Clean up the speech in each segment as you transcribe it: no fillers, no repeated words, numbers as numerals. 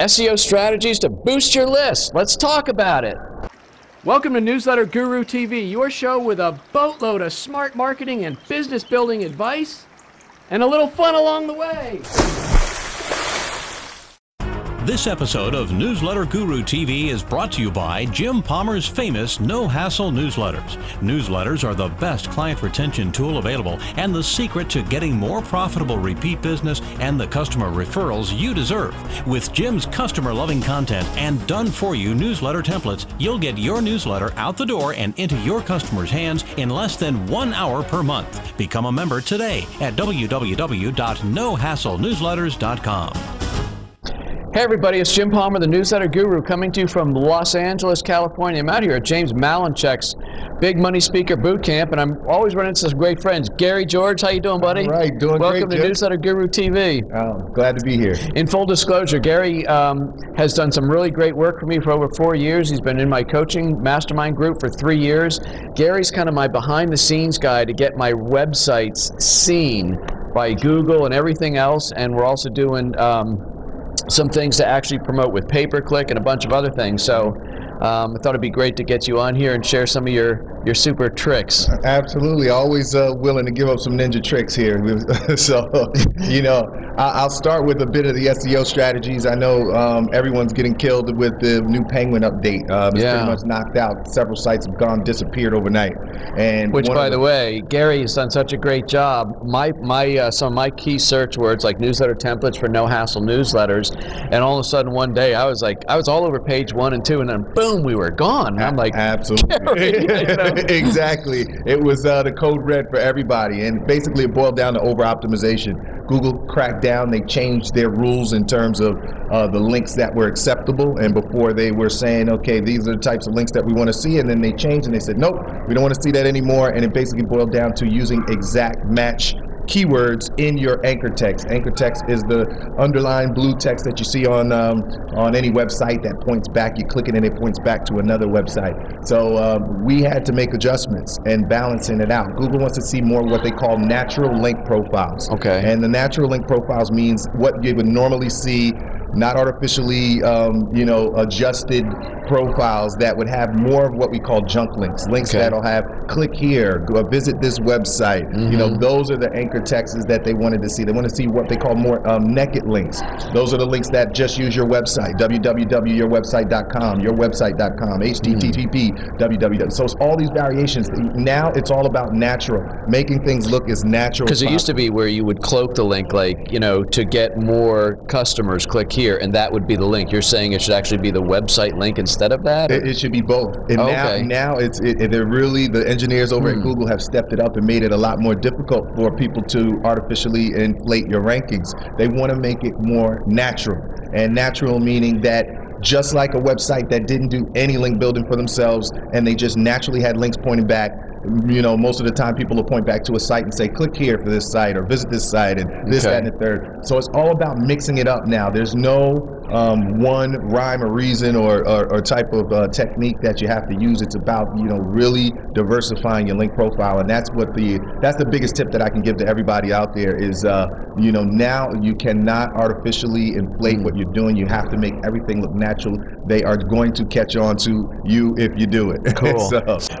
SEO strategies to boost your list. Let's talk about it. Welcome to Newsletter Guru TV, your show with a boatload of smart marketing and business building advice and a little fun along the way. This episode of Newsletter Guru TV is brought to you by Jim Palmer's famous No Hassle newsletters. Newsletters are the best client retention tool available and the secret to getting more profitable repeat business and the customer referrals you deserve. With Jim's customer-loving content and done-for-you newsletter templates, you'll get your newsletter out the door and into your customers' hands in less than 1 hour per month. Become a member today at www.nohasslenewsletters.com. Hey everybody, it's Jim Palmer, the Newsletter Guru, coming to you from Los Angeles, California. I'm out here at James Malinchek's Big Money Speaker Boot Camp, and I'm always running into some great friends. Gary George, how you doing, buddy? All right, doing Welcome great, to Jim. Newsletter Guru TV. Oh, glad to be here. In full disclosure, Gary has done some really great work for me for over 4 years. He's been in my coaching mastermind group for 3 years. Gary's kind of my behind-the-scenes guy to get my websites seen by Google and everything else, and we're also doing some things to actually promote with pay-per-click and a bunch of other things. So I thought it'd be great to get you on here and share some of your super tricks. Absolutely, always willing to give up some ninja tricks here. So, you know, I'll start with a bit of the SEO strategies. I know everyone's getting killed with the new Penguin update. It's pretty much knocked out. Several sites have disappeared overnight. And which, by the way, Gary has done such a great job. Some of my key search words like newsletter templates for no hassle newsletters, and all of a sudden one day I was all over page 1 and 2, and then boom, we were gone. And I'm like, absolutely. Exactly. It was the code red for everybody, and basically it boiled down to over-optimization. Google cracked down. They changed their rules in terms of the links that were acceptable, and before they were saying, okay, these are the types of links that we want to see, and then they changed and they said, nope, we don't want to see that anymore, and it basically boiled down to using exact match keywords in your anchor text. Anchor text is the underlined blue text that you see on any website that points back. You click it and it points back to another website. So we had to make adjustments and balancing it out. Google wants to see more what they call natural link profiles. Okay. And the natural link profiles means what you would normally see, not artificially adjusted profiles that would have more of what we call junk links. Links that'll have click here, go visit this website. You know, those are the anchor texts that they wanted to see. They want to see what they call more naked links. Those are the links that just use your website, www.yourwebsite.com, yourwebsite.com, http, www. So it's all these variations. Now it's all about natural, making things look as natural as possible. Because it used to be where you would cloak the link, like, you know, to get more customers, click here, and that would be the link. You're saying it should actually be the website link instead of that? It should be both. And now they're really, the engineers over at Google have stepped it up and made it a lot more difficult for people to artificially inflate your rankings. They want to make it more natural. And natural meaning that just like a website that didn't do any link building for themselves and they just naturally had links pointing back, you know, most of the time people will point back to a site and say, click here for this site or visit this site and this, that, and the third. So it's all about mixing it up now. There's no one rhyme or reason or type of technique that you have to use. It's about, you know, really diversifying your link profile, and that's the biggest tip that I can give to everybody out there is, you know, now you cannot artificially inflate what you're doing. You have to make everything look natural. They are going to catch on to you if you do it. Cool.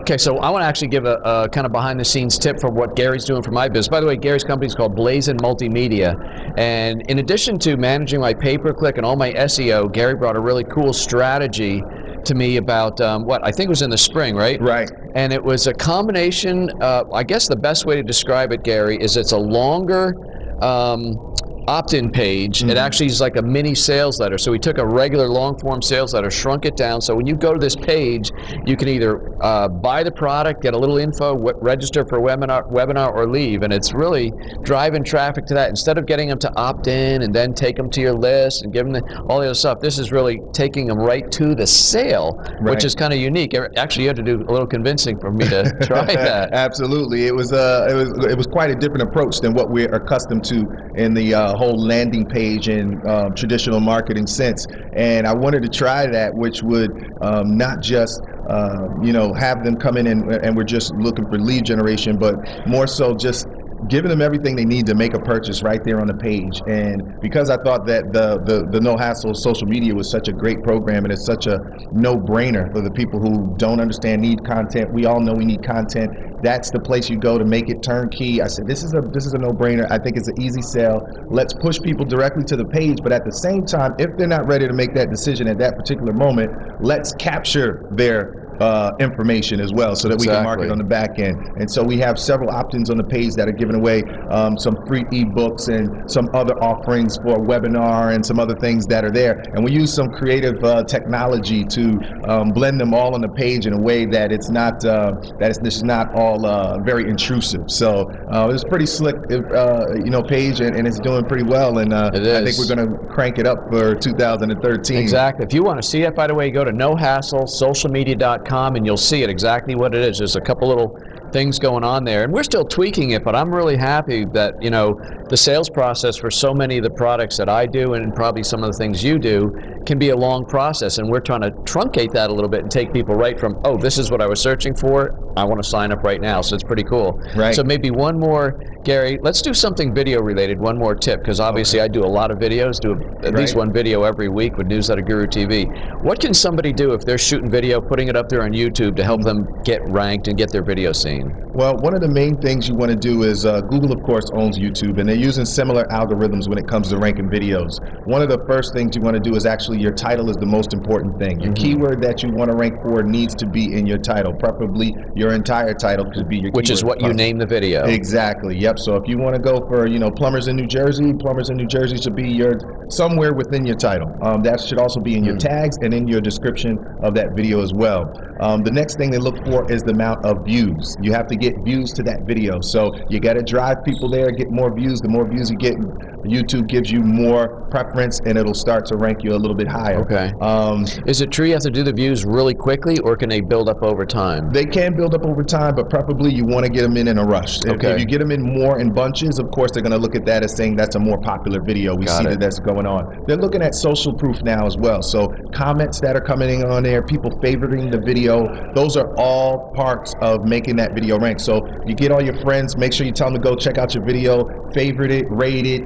Okay, so I want to actually give a kind of behind-the-scenes tip for what Gary's doing for my business. By the way, Gary's company is called Blazin Multimedia, and in addition to managing my pay-per-click and all my SEO, Gary brought a really cool strategy to me about what I think it was in the spring, right? Right. And it was a combination. I guess the best way to describe it, Gary, is it's a longer opt-in page. It actually is like a mini sales letter. So we took a regular long-form sales letter, shrunk it down, so when you go to this page, you can either buy the product, get a little info, register for a webinar, or leave. And it's really driving traffic to that. Instead of getting them to opt in and then take them to your list and give them all the other stuff, this is really taking them right to the sale, which is kind of unique. Actually, you had to do a little convincing for me to try that. Absolutely. It was quite a different approach than what we're accustomed to in the whole landing page in traditional marketing sense. And I wanted to try that, which would not just have them come in and we're just looking for lead generation, but more so just giving them everything they need to make a purchase right there on the page. And because I thought that the No Hassle social media was such a great program, and it's such a no-brainer for the people who don't understand, need content. We all know we need content. That's the place you go to make it turnkey. I said, this is a no-brainer. I think it's an easy sell. Let's push people directly to the page, but at the same time, if they're not ready to make that decision at that particular moment, let's capture their information as well, so that we can market on the back end. And so we have several opt-ins on the page that are giving away some free ebooks and some other offerings for a webinar and some other things that are there. And we use some creative technology to blend them all on the page in a way that it's not this is not all very intrusive. So it's pretty slick, page, and it's doing pretty well. And I think we're going to crank it up for 2013. Exactly. If you want to see it, by the way, go to nohassle.socialmedia.com. and you'll see it exactly what it is. There's a couple little things going on there, and we're still tweaking it, but I'm really happy that, the sales process for so many of the products that I do, and probably some of the things you do, can be a long process, and we're trying to truncate that a little bit and take people right from, oh, this is what I was searching for, I want to sign up right now. So it's pretty cool. Right. So maybe one more, Gary, let's do something video related, one more tip, because obviously I do a lot of videos, do at least one video every week with Newsletter Guru TV. What can somebody do if they're shooting video, putting it up there on YouTube to help them get ranked and get their video seen? Well, one of the main things you want to do is, Google, of course, owns YouTube, and they're using similar algorithms when it comes to ranking videos. One of the first things you want to do is actually your title is the most important thing. Your keyword that you want to rank for needs to be in your title, preferably your entire title could be your keyword. Which is what you name the video. Exactly, yep. So if you want to go for, plumbers in New Jersey should be somewhere within your title. That should also be in your tags and in your description of that video as well. The next thing they look for is the amount of views. You have to get views to that video. So you got to drive people there, get more views. The more views you get, YouTube gives you more preference, and it'll start to rank you a little bit higher. Okay. Is it true you have to do the views really quickly, or can they build up over time? They can build up over time, but preferably you want to get them in a rush. Okay. If you get them in more in bunches, of course, they're going to look at that as saying that's a more popular video. We see that that's going on. They're looking at social proof now as well. So comments that are coming in on there, people favoriting the video, those are all parts of making that video rank. So you get all your friends, make sure you tell them to go check out your video, favorite it, rate it,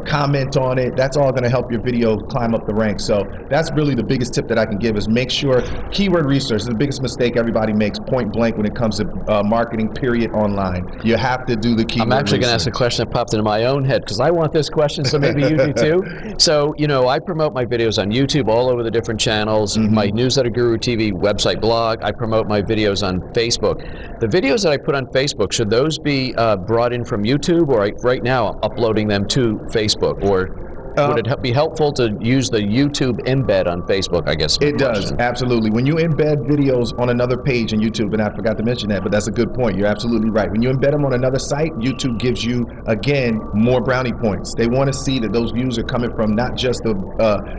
comment on it. That's all going to help your video climb up the ranks. So that's really the biggest tip that I can give, is make sure keyword research is the biggest mistake everybody makes point blank when it comes to marketing, period, online. You have to do the keyword I'm actually going to ask a question that popped into my own head, because I want this question, so maybe you do too. So, I promote my videos on YouTube all over the different channels, my Newsletter Guru TV website blog. I promote my videos on Facebook. The videos that I put on Facebook, should those be brought in from YouTube, or right now I'm uploading them to Facebook, or would it be helpful to use the YouTube embed on Facebook, I guess? It does, absolutely. When you embed videos on another page on YouTube, and I forgot to mention that, but that's a good point. You're absolutely right. When you embed them on another site, YouTube gives you, again, more brownie points. They want to see that those views are coming from not just the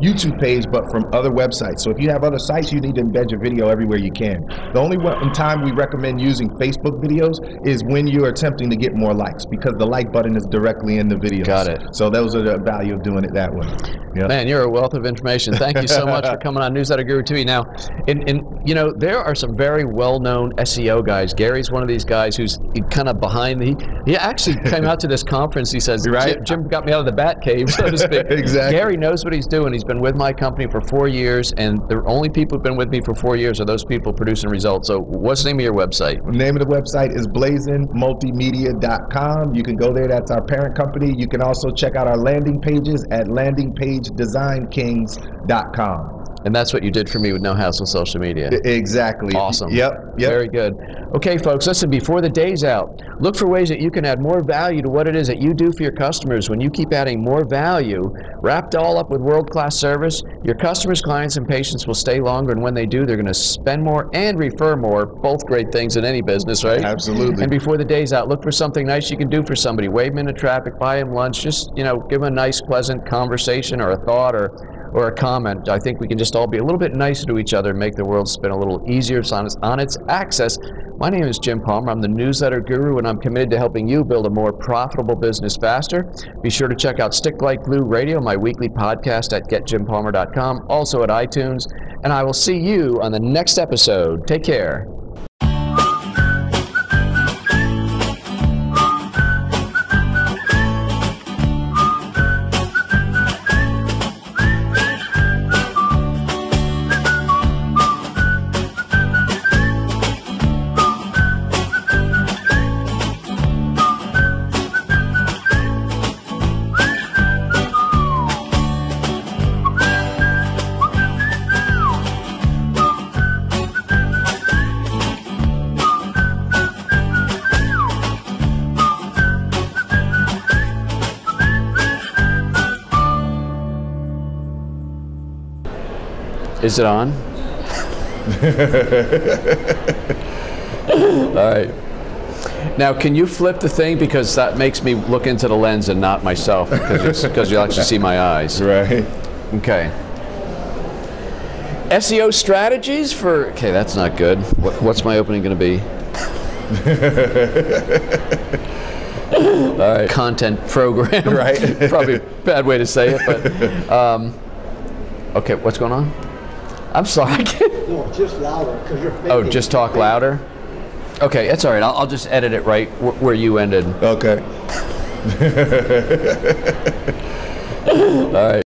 YouTube page, but from other websites. So if you have other sites, you need to embed your video everywhere you can. The only time we recommend using Facebook videos is when you're attempting to get more likes, because the like button is directly in the video. Got it. So those are the value of doing it that way. Yep. Man, you're a wealth of information. Thank you so much for coming on Newsletter Guru TV. Now, there are some very well-known SEO guys. Gary's one of these guys who's kind of behind. He actually came out to this conference. He says, Jim got me out of the bat cave, so to speak. Exactly. Gary knows what he's doing. He's been with my company for 4 years, and the only people who've been with me for 4 years are those people producing results. So what's the name of your website? The name of the website is blazonmultimedia.com. You can go there. That's our parent company. You can also check out our landing pages at landingpagedesignKings.com. And that's what you did for me with No Hassle Social Media. Exactly. Awesome. Yep. Very good. Okay, folks, listen, before the day's out, look for ways that you can add more value to what it is that you do for your customers. When you keep adding more value, wrapped all up with world-class service, your customers, clients, and patients will stay longer, and when they do, they're going to spend more and refer more, both great things in any business, right? Absolutely. And before the day's out, look for something nice you can do for somebody. Wave them into traffic, buy them lunch, just, give them a nice, pleasant conversation or a thought or a comment. I think we can just all be a little bit nicer to each other and make the world spin a little easier on its axis. My name is Jim Palmer. I'm the Newsletter Guru, and I'm committed to helping you build a more profitable business faster. Be sure to check out Stick Like Glue Radio, my weekly podcast at getjimpalmer.com, also at iTunes, and I will see you on the next episode. Take care. Is it on? All right. Now, can you flip the thing, because that makes me look into the lens and not myself, because you'll actually see my eyes. Right. Okay. SEO strategies for, okay, that's not good. What's my opening going to be? All right. Content program. Right. Probably a bad way to say it, but okay, what's going on? I'm sorry. No, just louder, because you're faking. Oh, just talk louder? Okay, that's all right. I'll just edit it right where you ended. Okay. All right.